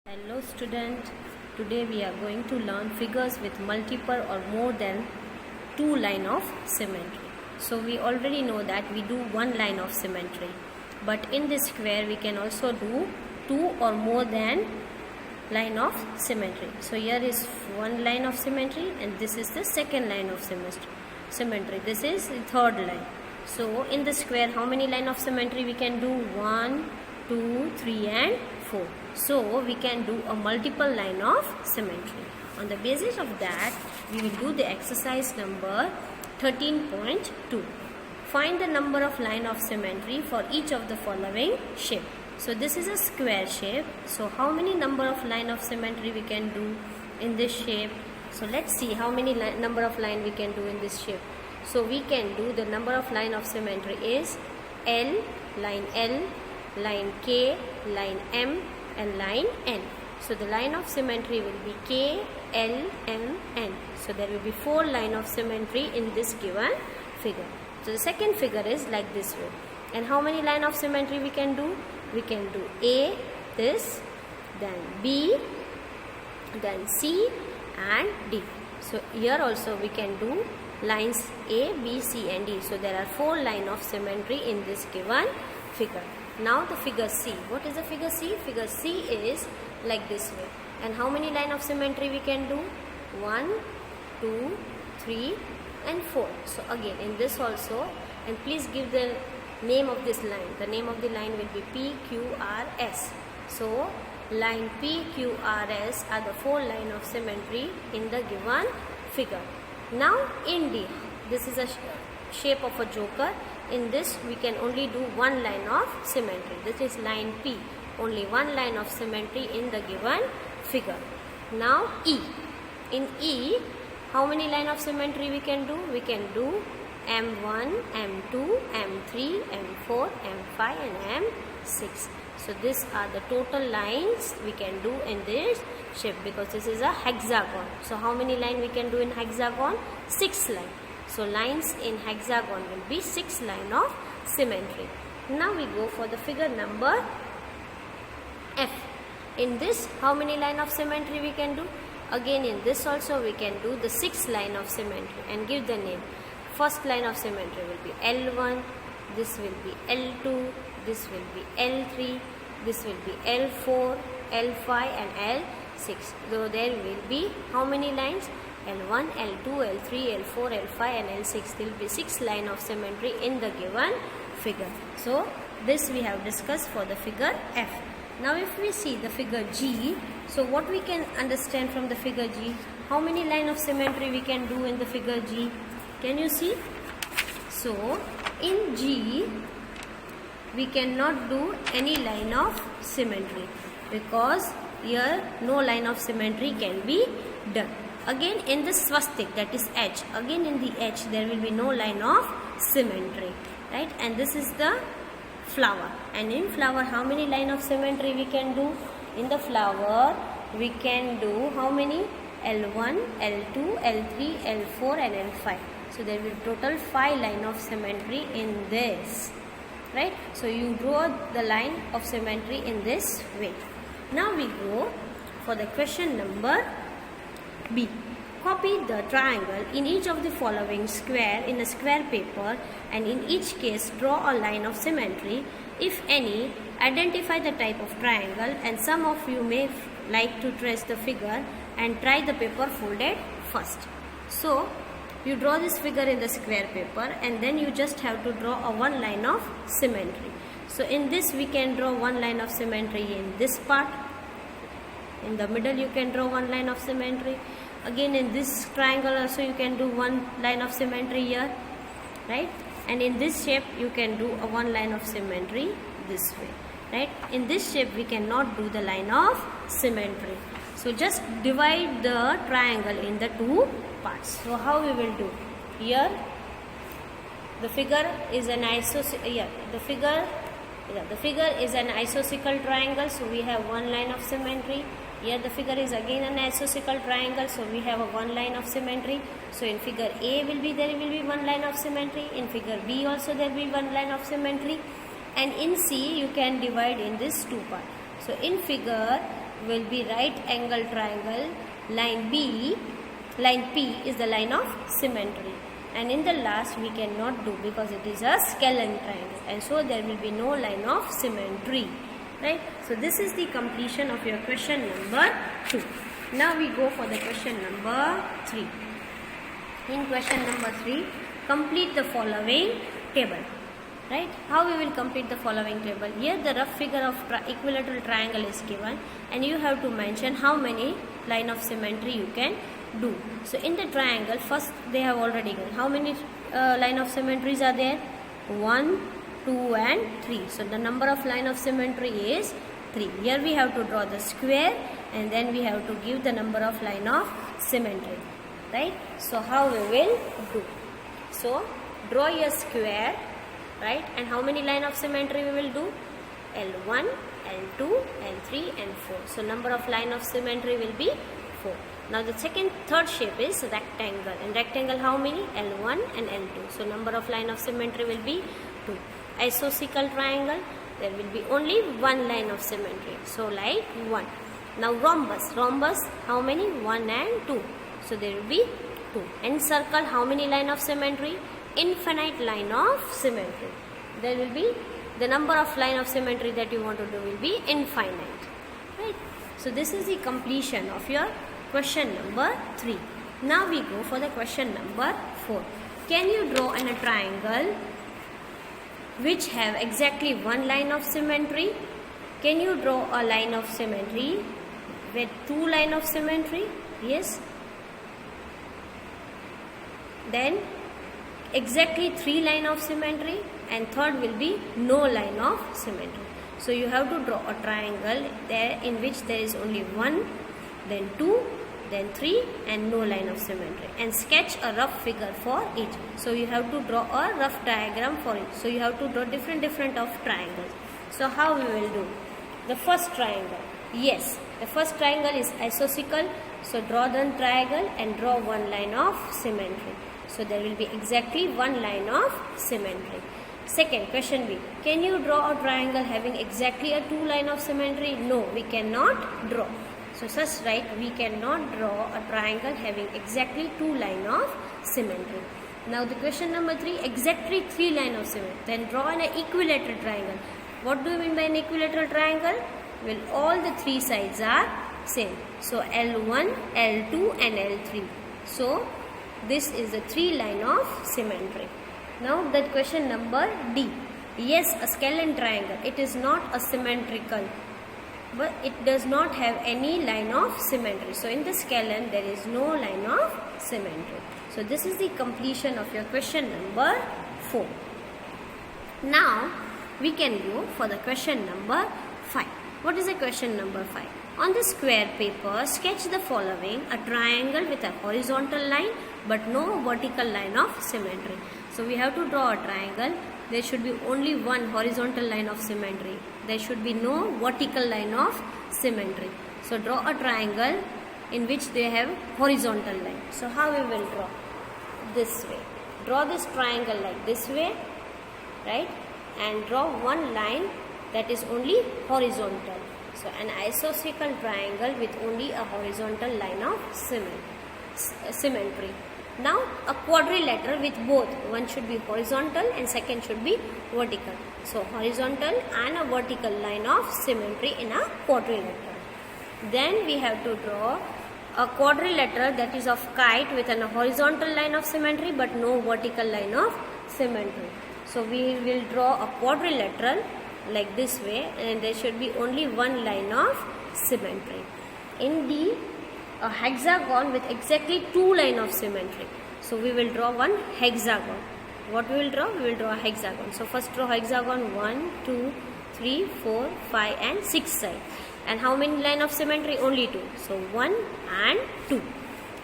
Hello student, today we are going to learn figures with multiple or more than two line of symmetry. So we already know that we do one line of symmetry, but in this square we can also do two or more than line of symmetry. So here is one line of symmetry and this is the second line of symmetry. This is the third line. So in the square how many line of symmetry we can do? 1, 2, 3 and 4. So we can do a multiple line of symmetry. On the basis of that, we will do the exercise number 13.2. Find the number of line of symmetry for each of the following shape. So this is a square shape. So how many number of line of symmetry we can do in this shape? So let's see how many number of line we can do in this shape. So we can do the number of line of symmetry is L, line K, line M and line N. So the line of symmetry will be K, L, M, N. So there will be 4 line of symmetry in this given figure. So the second figure is like this way. And how many line of symmetry we can do? We can do A, this, then B, then C and D. So here also we can do lines A, B, C and D. So there are 4 line of symmetry in this given figure. Now the figure C. What is the figure C? Figure C is like this way. And how many line of symmetry we can do? 1, 2, 3 and 4. So again in this also, and please give the name of this line. The name of the line will be PQRS. So line PQRS are the 4 line of symmetry in the given figure. Now in D, this is a shape of a joker. In this we can only do one line of symmetry. This is line P. Only one line of symmetry in the given figure. Now E. In E, how many line of symmetry we can do? We can do M1, M2, M3, M4, M5 and M6. So these are the total lines we can do in this shape because this is a hexagon. So how many line we can do in hexagon? 6 line. So lines in hexagon will be 6 line of symmetry. Now we go for the figure number F. In this how many line of symmetry we can do? Again in this also we can do the 6 line of symmetry and give the name. First line of symmetry will be L1, this will be L2, this will be L3, this will be L4, L5 and L6. So there will be how many lines? L1, L2, L3, L4, L5 and L6. There will be 6 line of symmetry in the given figure. So this we have discussed for the figure F. Now if we see the figure G, so what we can understand from the figure G? How many line of symmetry we can do in the figure G? Can you see? So in G, we cannot do any line of symmetry because here no line of symmetry can be done. Again in the swastik, that is H, again in the H there will be no line of symmetry, right? And this is the flower, and in flower how many line of symmetry we can do? In the flower we can do how many? L1, L2, L3, L4 and L5. So there will be total 5 line of symmetry in this, right? So you draw the line of symmetry in this way. Now we go for the question number B. Copy the triangle in each of the following square in a square paper and in each case draw a line of symmetry. If any, identify the type of triangle and some of you may like to trace the figure and try the paper folded first. So you draw this figure in the square paper and then you just have to draw a one line of symmetry. So in this we can draw one line of symmetry in this part. In the middle you can draw one line of symmetry. Again in this triangle also you can do one line of symmetry here, right? And in this shape you can do a one line of symmetry this way, right? In this shape we cannot do the line of symmetry. So just divide the triangle in the 2 parts. So how we will do? Here the figure is an the figure is an isosceles triangle, so we have one line of symmetry. Here the figure is again an isosceles triangle, so we have a one line of symmetry. So in figure A there will be one line of symmetry. In figure B also there will be one line of symmetry. And in C you can divide in this 2 part. So in figure will be right angle triangle. Line P is the line of symmetry. And in the last we cannot do because it is a scalene triangle, and so there will be no line of symmetry, right? So this is the completion of your question number 2. Now we go for the question number 3. In question number 3, complete the following table, right? How we will complete the following table? Here the rough figure of equilateral triangle is given, and you have to mention how many line of symmetry you can do. So in the triangle, first they have already given how many line of symmetries are there? 1, 2 and 3. So the number of line of symmetry is 3. Here we have to draw the square, and then we have to give the number of line of symmetry, right? So how we will do? So draw your square, right? And how many line of symmetry we will do? L1, L2, L3 and 4. So number of line of symmetry will be 4. Now the third shape is rectangle. In rectangle how many? L1 and L2. So number of line of symmetry will be 2. Isosceles triangle, there will be only one line of symmetry. So like 1. Now rhombus how many? 1 and 2. So there will be 2. And circle how many line of symmetry? Infinite line of symmetry. There will be the number of line of symmetry that you want to do will be infinite, right? So this is the completion of your question number 3. Now we go for the question number 4. Can you draw a triangle which have exactly one line of symmetry? Can you draw a line of symmetry with 2 line of symmetry? Yes. Then exactly 3 line of symmetry, and third will be no line of symmetry. So you have to draw a triangle there in which there is only 1, then 2, then 3 and no line of symmetry, and sketch a rough figure for each. So you have to draw a rough diagram for each. So you have to draw different of triangles. So how we will do? The first triangle. Yes, the first triangle is isosceles. So draw the triangle and draw one line of symmetry. So there will be exactly one line of symmetry. Second, question B. Can you draw a triangle having exactly a 2 line of symmetry? No, we cannot draw. So such right, we cannot draw a triangle having exactly 2 line of symmetry. Now the question number 3, exactly 3 line of symmetry. Then draw an equilateral triangle. What do you mean by an equilateral triangle? Well, all the 3 sides are same. So L1, L2 and L3. So this is the 3 line of symmetry. Now the question number D. Yes, a scalene triangle. It is not a symmetrical, but it does not have any line of symmetry. So in the scalene there is no line of symmetry. So this is the completion of your question number 4. Now we can go for the question number 5. What is the question number 5? On the square paper, sketch the following: a triangle with a horizontal line but no vertical line of symmetry. So we have to draw a triangle. There should be only one horizontal line of symmetry. There should be no vertical line of symmetry. So draw a triangle in which they have horizontal line. So how we will draw? This way. Draw this triangle like this way, right? And draw one line that is only horizontal. So an isosceles triangle with only a horizontal line of symmetry. Now a quadrilateral with both, one should be horizontal and second should be vertical. So horizontal and a vertical line of symmetry in a quadrilateral. Then we have to draw a quadrilateral that is of kite with a horizontal line of symmetry but no vertical line of symmetry. So we will draw a quadrilateral like this way, and there should be only one line of symmetry. In D, a hexagon with exactly 2 line of symmetry. So we will draw one hexagon. What we will draw? We will draw a hexagon. So first draw hexagon 1, 2, 3, 4, 5 and 6 side. And how many line of symmetry? Only 2. So 1 and 2.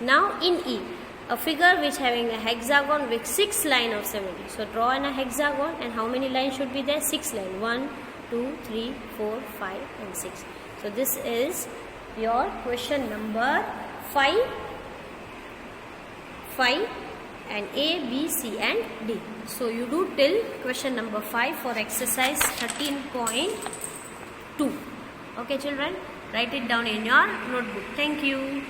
Now in E, a figure which having a hexagon with 6 line of symmetry. So draw a hexagon, and how many lines should be there? 6 line. 1, 2, 3, 4, 5 and 6. So this is your question number 5 and A, B, C and D. So you do till question number 5 for exercise 13.2. Okay children. Write it down in your notebook. Thank you.